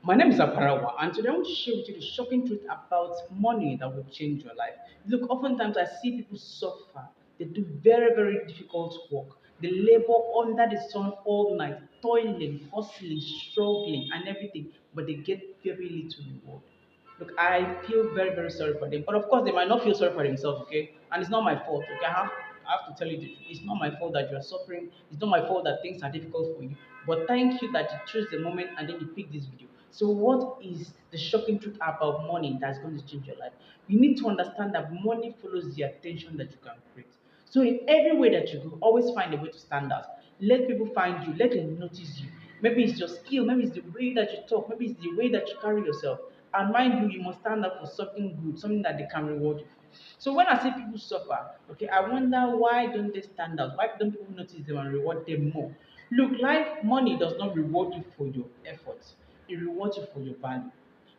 My name is Aparawa, and today I want to share with you the shocking truth about money that will change your life. Look, oftentimes I see people suffer. They do very, very difficult work. They labor under the sun all night, toiling, hustling, struggling, and everything, but they get very little reward. Look, I feel very, very sorry for them. But of course, they might not feel sorry for themselves, okay? And it's not my fault, okay? I have to tell you the truth. It's not my fault that you are suffering. It's not my fault that things are difficult for you. But thank you that you chose the moment and then you picked this video. So, what is the shocking truth about money that's going to change your life? You need to understand that money follows the attention that you can create. So, in every way that you go, always find a way to stand out. Let people find you, let them notice you. Maybe it's your skill, maybe it's the way that you talk, maybe it's the way that you carry yourself. And mind you, you must stand up for something good, something that they can reward you for. So when I see people suffer, okay, I wonder why don't they stand out? Why don't people notice them and reward them more? Look, life money does not reward you for your efforts. It rewards you for your value.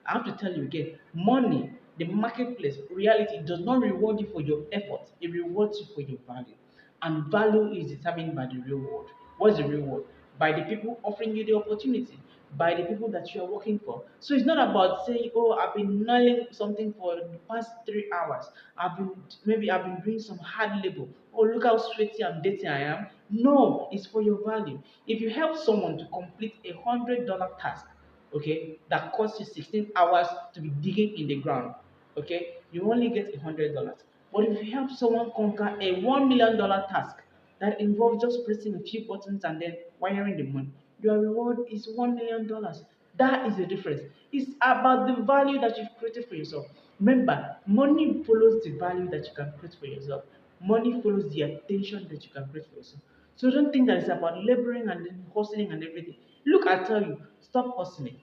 I have to tell you again, money, the marketplace, reality does not reward you for your efforts. It rewards you for your value. And value is determined by the real world. What's the real world? By the people offering you the opportunity, by the people that you are working for. So it's not about saying, oh, I've been nailing something for the past 3 hours. I've been doing some hard labor. Oh, look how sweaty and dirty I am. No, it's for your value. If you help someone to complete $100 task, okay, that costs you 16 hours to be digging in the ground, okay, you only get $100. But if you help someone conquer a $1 million task that involves just pressing a few buttons and then wiring the money, your reward is $1 million. That is the difference. It's about the value that you've created for yourself. Remember, money follows the value that you can create for yourself. Money follows the attention that you can create for yourself. So don't think that it's about laboring and then hustling and everything. Look, I tell you, stop hustling.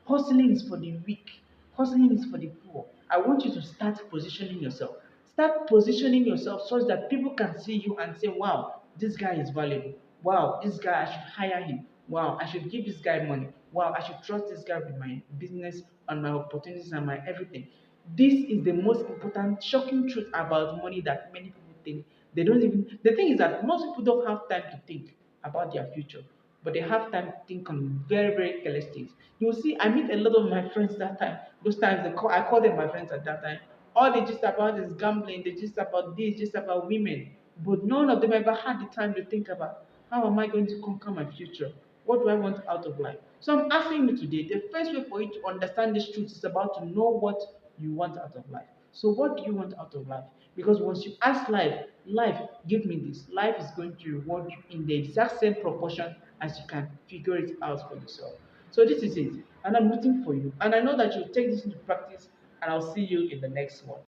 Hustling is for the weak. Hustling is for the poor. I want you to start positioning yourself. Start positioning yourself such that people can see you and say, wow, this guy is valuable. Wow, this guy, I should hire him. Wow, I should give this guy money. Wow, I should trust this guy with my business and my opportunities and my everything. This is the most important, shocking truth about money that many people think. They don't even, the thing is that most people don't have time to think about their future, but they have time to think on very, very careless things. You will see, I meet a lot of my friends that time. Those times I call them my friends at that time. All they just about is gambling, they just about this, just about women. But none of them ever had the time to think about how am I going to conquer my future? What do I want out of life? So I'm asking you today, the first way for you to understand this truth is about to know what you want out of life. So what do you want out of life? Because once you ask life, life, give me this, life is going to reward you in the exact same proportion as you can figure it out for yourself. So this is it. And I'm rooting for you. And I know that you'll take this into practice, and I'll see you in the next one.